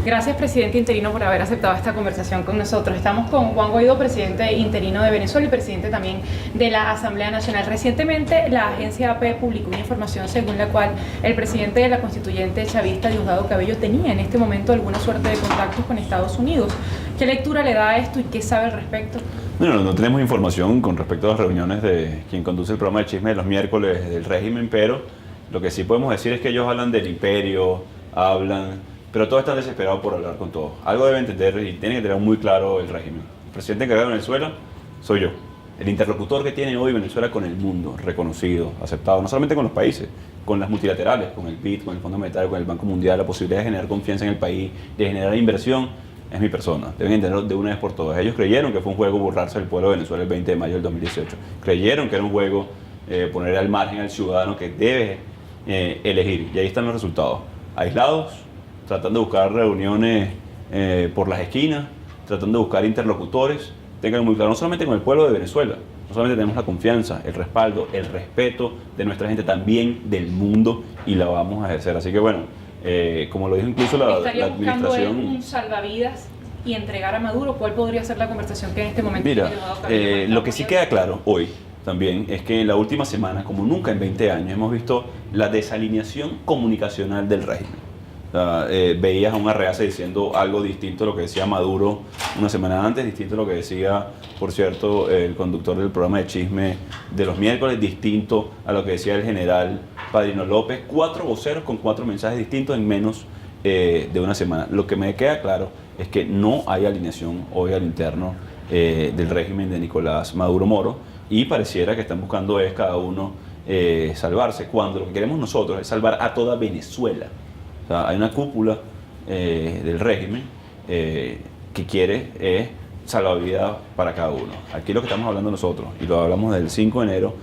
Gracias, presidente interino, por haber aceptado esta conversación con nosotros. Estamos con Juan Guaidó, presidente interino de Venezuela y presidente también de la Asamblea Nacional. Recientemente, la agencia AP publicó una información según la cual el presidente de la constituyente chavista, Diosdado Cabello, tenía en este momento alguna suerte de contactos con Estados Unidos. ¿Qué lectura le da a esto y qué sabe al respecto? Bueno, no tenemos información con respecto a las reuniones de quien conduce el programa de chisme de los miércoles del régimen, pero lo que sí podemos decir es que ellos hablan del imperio, pero todos están desesperados por hablar con todos. Algo debe entender y tiene que tener muy claro el régimen. El presidente encargado de Venezuela soy yo. El interlocutor que tiene hoy Venezuela con el mundo, reconocido, aceptado, no solamente con los países, con las multilaterales, con el BID, con el Fondo Monetario, con el Banco Mundial, la posibilidad de generar confianza en el país, de generar inversión, es mi persona. Deben entenderlo de una vez por todas. Ellos creyeron que fue un juego burlarse del pueblo de Venezuela el 20 de mayo del 2018. Creyeron que era un juego poner al margen al ciudadano que debe elegir. Y ahí están los resultados. Aislados, tratando de buscar reuniones por las esquinas, tratando de buscar interlocutores. Tengan muy claro, no solamente con el pueblo de Venezuela, no solamente tenemos la confianza, el respaldo, el respeto de nuestra gente, también del mundo, y la vamos a ejercer. Así que bueno, como lo dijo incluso la administración... ¿Estaría buscando un salvavidas y entregar a Maduro? ¿Cuál podría ser la conversación que en este momento... Mira, lo que sí queda claro hoy también es que en la última semana, como nunca en 20 años, hemos visto la desalineación comunicacional del régimen. Veías a un Arreaza diciendo algo distinto a lo que decía Maduro una semana antes, distinto a lo que decía, por cierto, el conductor del programa de chisme de los miércoles, distinto a lo que decía el general Padrino López. 4 voceros con 4 mensajes distintos en menos de una semana. Lo que me queda claro es que no hay alineación hoy al interno del régimen de Nicolás Maduro Moro, y pareciera que están buscando es cada uno salvarse, cuando lo que queremos nosotros es salvar a toda Venezuela. O sea, hay una cúpula del régimen que quiere salvavidas para cada uno. Aquí lo que estamos hablando nosotros, y lo hablamos del 5 de enero,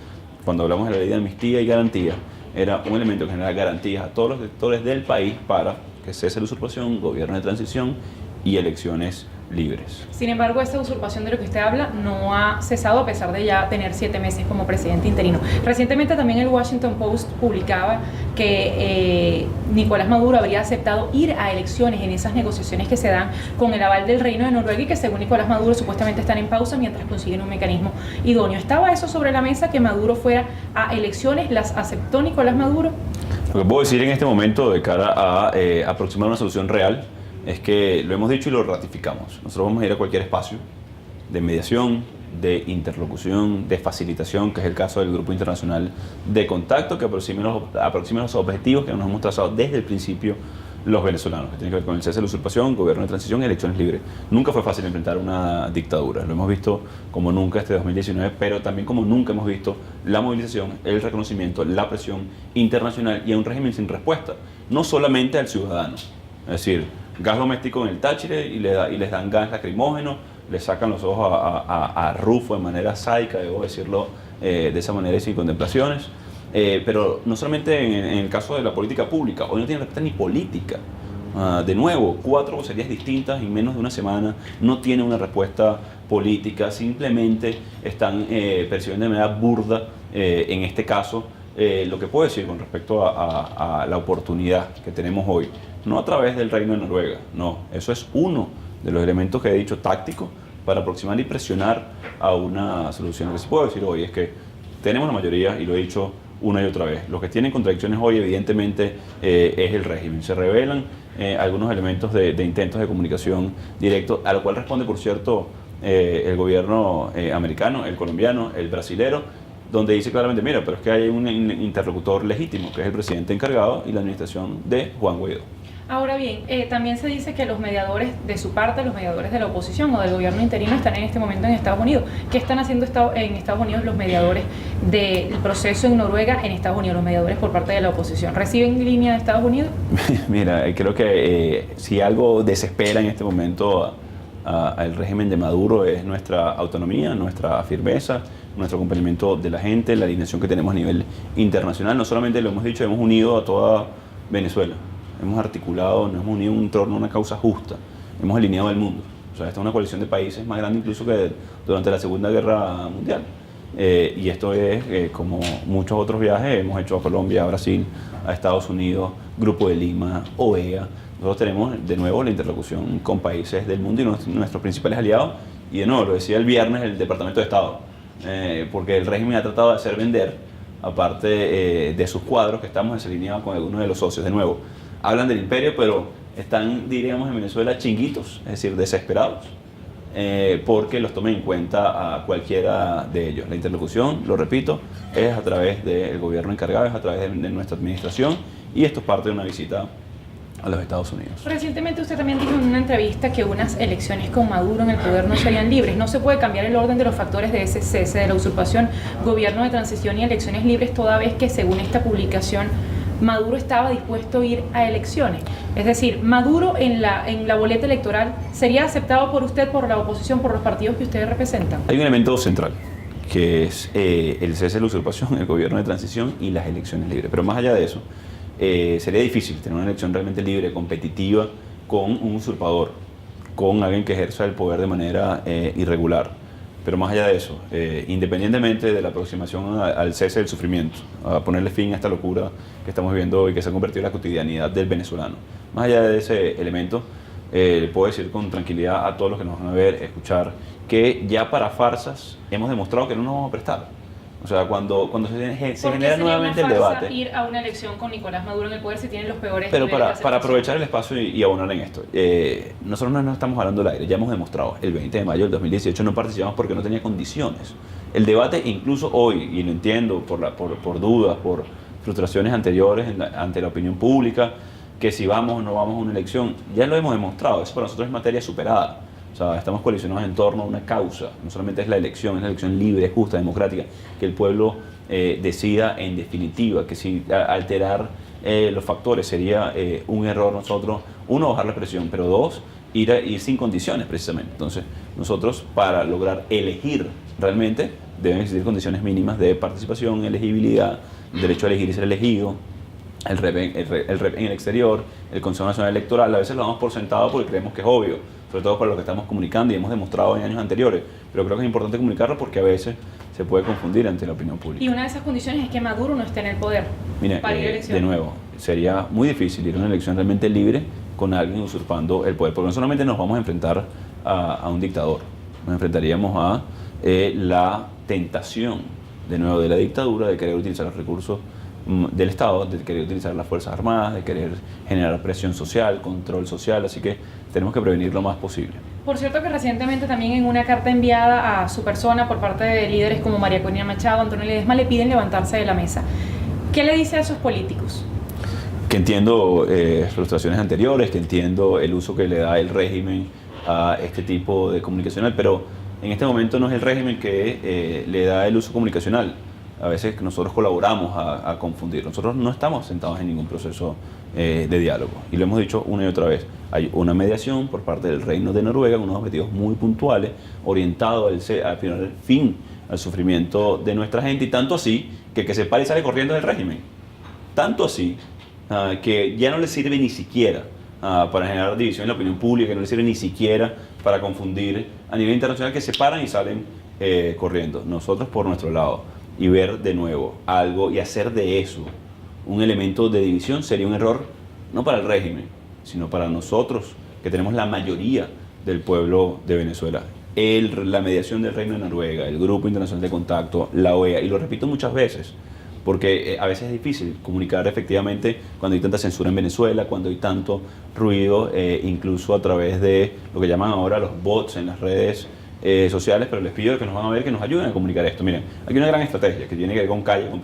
cuando hablamos de la ley de amnistía y garantía, era un elemento que genera garantías a todos los sectores del país para que cese la usurpación, gobierno de transición y elecciones libres. Sin embargo, esta usurpación de lo que usted habla no ha cesado a pesar de ya tener 7 meses como presidente interino. Recientemente también el Washington Post publicaba que Nicolás Maduro habría aceptado ir a elecciones en esas negociaciones que se dan con el aval del Reino de Noruega y que según Nicolás Maduro supuestamente están en pausa mientras consiguen un mecanismo idóneo. ¿Estaba eso sobre la mesa, que Maduro fuera a elecciones? ¿Las aceptó Nicolás Maduro? Lo que puedo decir en este momento de cara a aproximar una solución real es que lo hemos dicho y lo ratificamos. Nosotros vamos a ir a cualquier espacio de mediación, de interlocución, de facilitación, que es el caso del Grupo Internacional de Contacto, que aproxime los objetivos que nos hemos trazado desde el principio los venezolanos, que tienen que ver con el cese de la usurpación, gobierno de transición y elecciones libres. Nunca fue fácil enfrentar una dictadura, lo hemos visto como nunca este 2019, pero también como nunca hemos visto la movilización, el reconocimiento, la presión internacional y a un régimen sin respuesta, no solamente al ciudadano, es decir, gas doméstico en el Táchire y les dan gas lacrimógeno, le sacan los ojos a Rufo de manera sádica, debo decirlo de esa manera y sin contemplaciones. Pero no solamente en el caso de la política pública, hoy no tiene respuesta ni política. De nuevo, 4 vocerías distintas en menos de una semana, no tiene una respuesta política, simplemente están percibiendo de manera burda, en este caso, lo que puedo decir con respecto a la oportunidad que tenemos hoy. No a través del Reino de Noruega, no. Eso es uno de los elementos que he dicho tácticos para aproximar y presionar a una solución. Lo que sí puedo decir hoy es que tenemos la mayoría, y lo he dicho una y otra vez. Los que tienen contradicciones hoy, evidentemente, es el régimen. Se revelan algunos elementos de intentos de comunicación directo, a lo cual responde, por cierto, el gobierno americano, el colombiano, el brasilero, donde dice claramente, mira, pero es que hay un interlocutor legítimo, que es el presidente encargado y la administración de Juan Guaidó. Ahora bien, también se dice que los mediadores de su parte, los mediadores de la oposición o del gobierno interino, están en este momento en Estados Unidos. ¿Qué están haciendo en Estados Unidos los mediadores del proceso en Noruega en Estados Unidos, los mediadores por parte de la oposición? ¿Reciben línea de Estados Unidos? Mira, creo que si algo desespera en este momento al régimen de Maduro es nuestra autonomía, nuestra firmeza, nuestro acompañamiento de la gente, la alineación que tenemos a nivel internacional. No solamente lo hemos dicho, hemos unido a toda Venezuela. Hemos articulado, nos hemos unido en torno a una causa justa, hemos alineado al mundo. O sea, esta es una coalición de países más grande incluso que durante la Segunda Guerra Mundial. Y esto es, como muchos otros viajes, hemos hecho a Colombia, a Brasil, a Estados Unidos, Grupo de Lima, OEA. Nosotros tenemos de nuevo la interlocución con países del mundo y nuestros principales aliados, y de nuevo, lo decía el viernes el Departamento de Estado, porque el régimen ha tratado de hacer vender, aparte de sus cuadros, que estamos desalineados con algunos de los socios. De nuevo, hablan del imperio, pero están, diríamos, en Venezuela chinguitos, es decir, desesperados, porque los tomen en cuenta a cualquiera de ellos. La interlocución, lo repito, es a través del gobierno encargado, es a través de nuestra administración, y esto es parte de una visita a los Estados Unidos. Recientemente usted también dijo en una entrevista que unas elecciones con Maduro en el poder no serían libres. No se puede cambiar el orden de los factores de ese cese, de la usurpación, gobierno de transición y elecciones libres, toda vez que, según esta publicación, Maduro estaba dispuesto a ir a elecciones. Es decir, Maduro en la boleta electoral sería aceptado por usted, por la oposición, por los partidos que ustedes representan. Hay un elemento central, que es el cese de la usurpación, el gobierno de transición y las elecciones libres. Pero más allá de eso, sería difícil tener una elección realmente libre, competitiva, con un usurpador, con alguien que ejerza el poder de manera irregular. Pero más allá de eso, independientemente de la aproximación al cese del sufrimiento, a ponerle fin a esta locura que estamos viviendo hoy, que se ha convertido en la cotidianidad del venezolano, más allá de ese elemento, le puedo decir con tranquilidad a todos los que nos van a ver, escuchar, que ya para farsas hemos demostrado que no nos vamos a prestar. O sea, cuando se genera nuevamente el debate. Ir a una elección con Nicolás Maduro en el poder si tienen los peores. Pero para aprovechar el espacio y abonar en esto, nosotros no estamos hablando al aire, ya hemos demostrado, el 20 de mayo del 2018 no participamos porque no tenía condiciones. El debate, incluso hoy, y lo entiendo por dudas, por frustraciones anteriores ante la opinión pública, que si vamos o no vamos a una elección, ya lo hemos demostrado, eso para nosotros es materia superada. O sea, estamos coalicionados en torno a una causa, no solamente es la elección libre, justa, democrática, que el pueblo decida en definitiva, que si alterar los factores sería un error nosotros, uno, bajar la presión, pero dos, ir sin condiciones precisamente. Entonces, nosotros para lograr elegir realmente deben existir condiciones mínimas de participación, elegibilidad, derecho a elegir y ser elegido, el rep en el exterior, el Consejo Nacional Electoral. A veces lo damos por sentado porque creemos que es obvio, sobre todo para lo que estamos comunicando y hemos demostrado en años anteriores, pero creo que es importante comunicarlo porque a veces se puede confundir ante la opinión pública. Y una de esas condiciones es que Maduro no esté en el poder. Mire, de nuevo, sería muy difícil ir a una elección realmente libre con alguien usurpando el poder, porque no solamente nos vamos a enfrentar a un dictador, nos enfrentaríamos a la tentación, de nuevo, de la dictadura, de querer utilizar los recursos del Estado, de querer utilizar las Fuerzas Armadas, de querer generar presión social, control social, así que tenemos que prevenir lo más posible. Por cierto que recientemente también en una carta enviada a su persona por parte de líderes como María Corina Machado, Antonio Ledesma, le piden levantarse de la mesa. ¿Qué le dice a esos políticos? Que entiendo frustraciones anteriores, que entiendo el uso que le da el régimen a este tipo de comunicacional, pero en este momento no es el régimen que le da el uso comunicacional. A veces nosotros colaboramos a confundir. Nosotros no estamos sentados en ningún proceso de diálogo. Y lo hemos dicho una y otra vez. Hay una mediación por parte del Reino de Noruega, con unos objetivos muy puntuales, orientados al fin al sufrimiento de nuestra gente. Y tanto así que el que se para y sale corriendo del régimen. Tanto así que ya no le sirve ni siquiera para generar división en la opinión pública, que no le sirve ni siquiera para confundir a nivel internacional, que se paran y salen corriendo. Nosotros por nuestro lado, y ver de nuevo algo y hacer de eso un elemento de división sería un error no para el régimen, sino para nosotros que tenemos la mayoría del pueblo de Venezuela. La mediación del Reino de Noruega, el Grupo Internacional de Contacto, la OEA, y lo repito muchas veces, porque a veces es difícil comunicar efectivamente cuando hay tanta censura en Venezuela, cuando hay tanto ruido, incluso a través de lo que llaman ahora los bots en las redes sociales, pero les pido que nos van a ver, que nos ayuden a comunicar esto. Miren, aquí hay una gran estrategia que tiene que ver con calle, con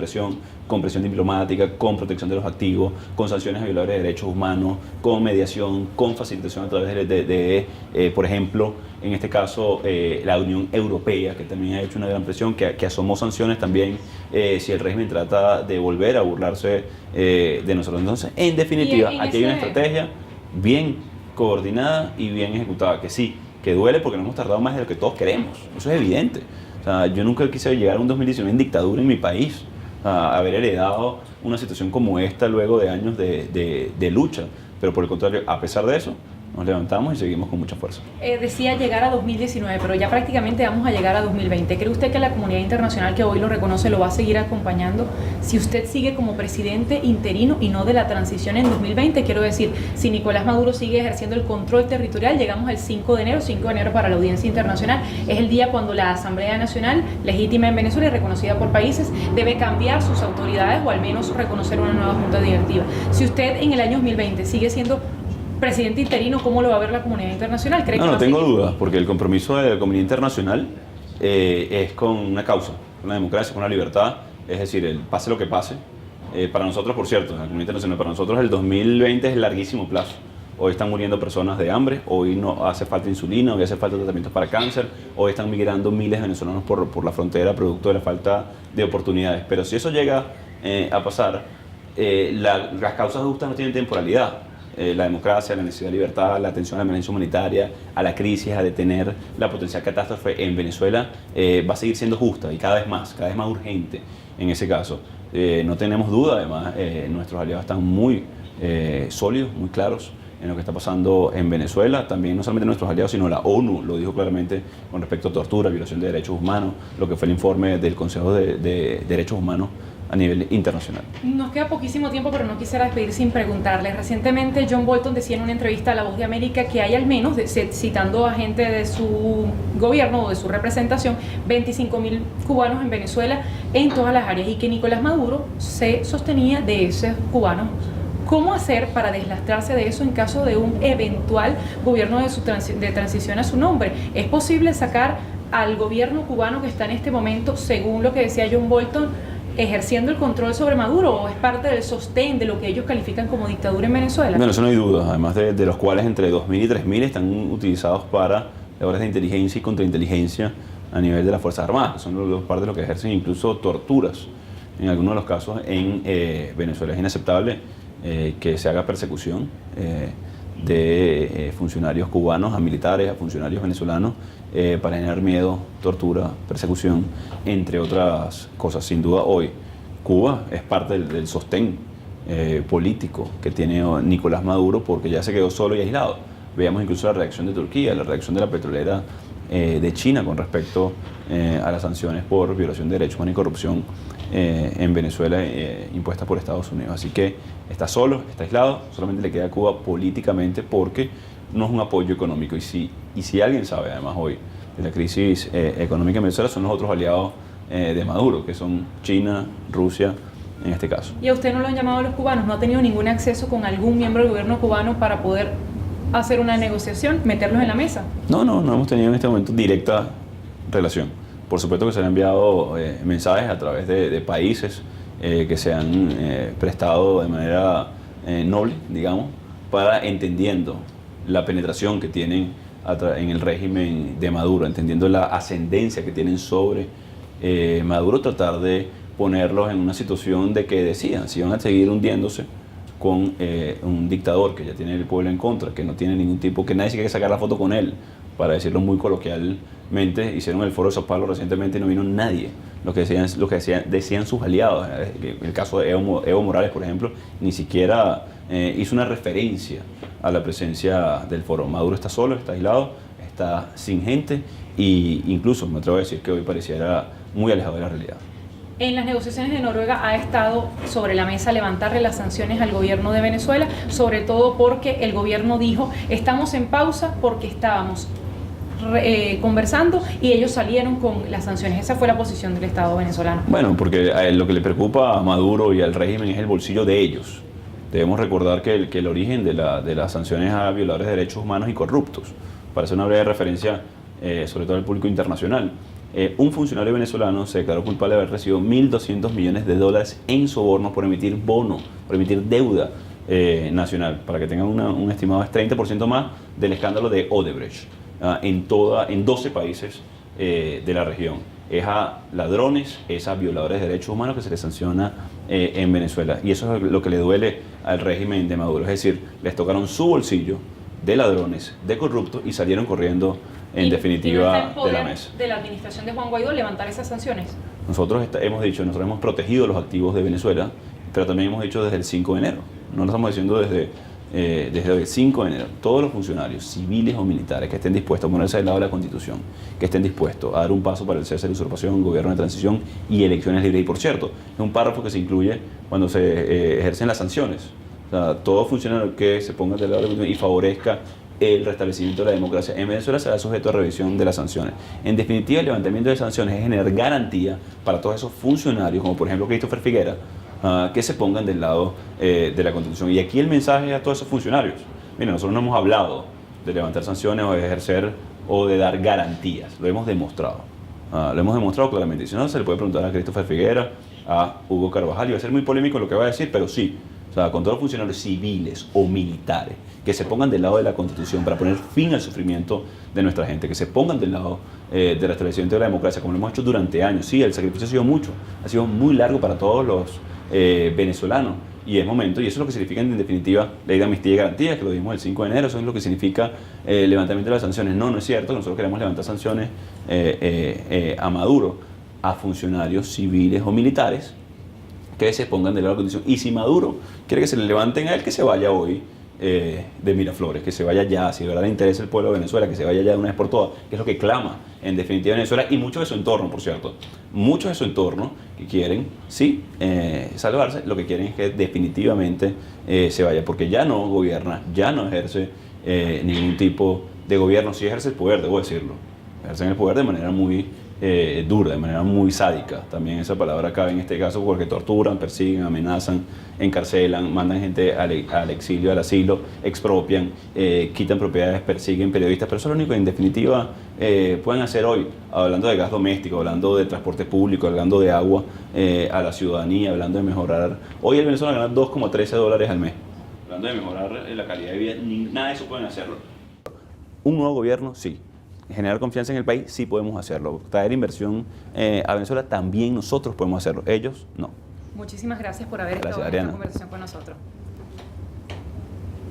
presión diplomática, con protección de los activos, con sanciones a violadores de derechos humanos, con mediación, con facilitación a través de por ejemplo, en este caso, la Unión Europea, que también ha hecho una gran presión, que asomó sanciones también si el régimen trata de volver a burlarse de nosotros. Entonces, en definitiva, aquí hay una estrategia bien coordinada y bien ejecutada, que sí, que duele porque no hemos tardado más de lo que todos queremos, eso es evidente. O sea, yo nunca quise llegar a un 2019 en dictadura en mi país, haber heredado una situación como esta luego de años de lucha, pero por el contrario, a pesar de eso, nos levantamos y seguimos con mucha fuerza. Decía llegar a 2019, pero ya prácticamente vamos a llegar a 2020. ¿Cree usted que la comunidad internacional que hoy lo reconoce lo va a seguir acompañando si usted sigue como presidente interino y no de la transición en 2020? Quiero decir, si Nicolás Maduro sigue ejerciendo el control territorial, llegamos al 5 de enero para la audiencia internacional, es el día cuando la Asamblea Nacional, legítima en Venezuela y reconocida por países, debe cambiar sus autoridades o al menos reconocer una nueva junta directiva. Si usted en el año 2020 sigue siendo presidente interino, ¿cómo lo va a ver la comunidad internacional? ¿Cree que No tengo seguir? dudas, porque el compromiso de la comunidad internacional es con una causa, con la democracia, con la libertad, es decir, pase lo que pase. Para nosotros, por cierto, la comunidad internacional, para nosotros el 2020 es el larguísimo plazo. Hoy están muriendo personas de hambre, hoy no hace falta insulina, hoy hace falta tratamientos para cáncer, hoy están migrando miles de venezolanos por la frontera producto de la falta de oportunidades. Pero si eso llega a pasar, las causas justas no tienen temporalidad. La democracia, la necesidad de libertad, la atención a la emergencia humanitaria, a la crisis, a detener la potencial catástrofe en Venezuela, va a seguir siendo justa y cada vez más urgente en ese caso. No tenemos duda, además, nuestros aliados están muy sólidos, muy claros en lo que está pasando en Venezuela. También no solamente nuestros aliados, sino la ONU lo dijo claramente con respecto a tortura, violación de derechos humanos, lo que fue el informe del Consejo de Derechos Humanos a nivel internacional. Nos queda poquísimo tiempo, pero no quisiera despedir sin preguntarle. Recientemente John Bolton decía en una entrevista a La Voz de América que hay al menos, citando a gente de su gobierno o de su representación, 25.000 cubanos en Venezuela en todas las áreas y que Nicolás Maduro se sostenía de esos cubanos. ¿Cómo hacer para deslastrarse de eso en caso de un eventual gobierno de transición a su nombre? ¿Es posible sacar al gobierno cubano que está en este momento, según lo que decía John Bolton, ejerciendo el control sobre Maduro, o es parte del sostén de lo que ellos califican como dictadura en Venezuela? Bueno, eso no hay duda, además de los cuales entre 2.000 y 3.000 están utilizados para labores de inteligencia y contrainteligencia a nivel de las Fuerzas Armadas, que son los parte de los que ejercen incluso torturas en algunos de los casos en Venezuela. Es inaceptable que se haga persecución de funcionarios cubanos a militares, a funcionarios venezolanos, para generar miedo, tortura, persecución, entre otras cosas. Sin duda hoy Cuba es parte del sostén político que tiene Nicolás Maduro, porque ya se quedó solo y aislado. Veamos incluso la reacción de Turquía, la reacción de la petrolera de China con respecto a las sanciones por violación de derechos humanos y corrupción en Venezuela impuestas por Estados Unidos. Así que está solo, está aislado, solamente le queda a Cuba políticamente porque no es un apoyo económico. Y si alguien sabe, además hoy, de la crisis económica en Venezuela, son los otros aliados de Maduro, que son China, Rusia, en este caso. ¿Y a usted no lo han llamado los cubanos? ¿No ha tenido ningún acceso con algún miembro del gobierno cubano para poder hacer una negociación, meterlos en la mesa? No hemos tenido en este momento directa relación. Por supuesto que se han enviado mensajes a través de países que se han prestado de manera noble, digamos, para entendiendo la penetración que tienen en el régimen de Maduro, entendiendo la ascendencia que tienen sobre Maduro, tratar de ponerlos en una situación de que decidan si van a seguir hundiéndose con un dictador que ya tiene el pueblo en contra, que no tiene ningún tipo, que nadie se quiere sacar la foto con él, para decirlo muy coloquialmente. Hicieron el foro de Sao Paulo recientemente y no vino nadie. Lo que decían sus aliados, el caso de Evo Morales, por ejemplo, ni siquiera hizo una referencia a la presencia del foro. Maduro está solo, está aislado, está sin gente e incluso me atrevo a decir que hoy pareciera muy alejado de la realidad. En las negociaciones de Noruega ha estado sobre la mesa levantarle las sanciones al gobierno de Venezuela, sobre todo porque el gobierno dijo, estamos en pausa porque estábamos conversando y ellos salieron con las sanciones. Esa fue la posición del Estado venezolano. Bueno, porque lo que le preocupa a Maduro y al régimen es el bolsillo de ellos. Debemos recordar que el origen de las sanciones a violadores de derechos humanos y corruptos, para hacer una breve referencia, sobre todo al público internacional, un funcionario venezolano se declaró culpable de haber recibido $1.200 millones en sobornos por emitir bonos, por emitir deuda nacional. Para que tengan un estimado, es 30% más del escándalo de Odebrecht en 12 países de la región. Es a ladrones, es a violadores de derechos humanos que se les sanciona en Venezuela. Y eso es lo que le duele al régimen de Maduro. Es decir, les tocaron su bolsillo de ladrones, de corruptos y salieron corriendo en definitiva no de la mesa. ¿De la administración de Juan Guaidó levantar esas sanciones? Nosotros nosotros hemos protegido los activos de Venezuela, pero también hemos dicho desde el 5 de enero. No lo estamos diciendo desde desde hoy, 5 de enero, todos los funcionarios civiles o militares que estén dispuestos a ponerse del lado de la Constitución, que estén dispuestos a dar un paso para el cese de la usurpación, gobierno de transición y elecciones libres. Y por cierto, es un párrafo que se incluye cuando se ejercen las sanciones. O sea, todo funcionario que se ponga del lado de la Constitución y favorezca el restablecimiento de la democracia en Venezuela será sujeto a revisión de las sanciones. En definitiva, el levantamiento de sanciones es generar garantía para todos esos funcionarios, como por ejemplo Christopher Figuera, que se pongan del lado de la Constitución. Y aquí el mensaje a todos esos funcionarios. Mira, nosotros no hemos hablado de levantar sanciones o de ejercer o de dar garantías. Lo hemos demostrado. Lo hemos demostrado claramente. Y si no, se le puede preguntar a Christopher Figuera, a Hugo Carvajal, y va a ser muy polémico lo que va a decir, pero sí. O sea, con todos los funcionarios civiles o militares que se pongan del lado de la Constitución para poner fin al sufrimiento de nuestra gente, que se pongan del lado del restablecimiento de la democracia, como lo hemos hecho durante años. Sí, el sacrificio ha sido mucho, ha sido muy largo para todos los venezolanos, y es momento, y eso es lo que significa en definitiva ley de amnistía y garantías, que lo dimos el 5 de enero, eso es lo que significa el levantamiento de las sanciones. No, no es cierto, nosotros queremos levantar sanciones a Maduro, a funcionarios civiles o militares que se pongan de lado de la Constitución. Y si Maduro quiere que se le levanten a él, que se vaya hoy de Miraflores, que se vaya ya, si de verdad le interesa el pueblo de Venezuela, que se vaya ya de una vez por todas, que es lo que clama en definitiva Venezuela y muchos de su entorno, por cierto. Muchos de su entorno que quieren, sí, salvarse, lo que quieren es que definitivamente se vaya, porque ya no gobierna, ya no ejerce ningún tipo de gobierno. Sí ejerce el poder, debo decirlo. Ejercen el poder de manera muy dura, de manera muy sádica. También esa palabra cabe en este caso, porque torturan, persiguen, amenazan, encarcelan, mandan gente al exilio, al asilo, expropian, quitan propiedades, persiguen periodistas. Pero eso es lo único que en definitiva pueden hacer hoy, hablando de gas doméstico, hablando de transporte público, hablando de agua a la ciudadanía, hablando de mejorar. Hoy el venezolano gana $2,13 al mes. Hablando de mejorar la calidad de vida, nada de eso pueden hacerlo. Un nuevo gobierno, sí. Generar confianza en el país, sí podemos hacerlo. Traer inversión a Venezuela, también nosotros podemos hacerlo. Ellos, no. Muchísimas gracias por haber estado en esta conversación con nosotros.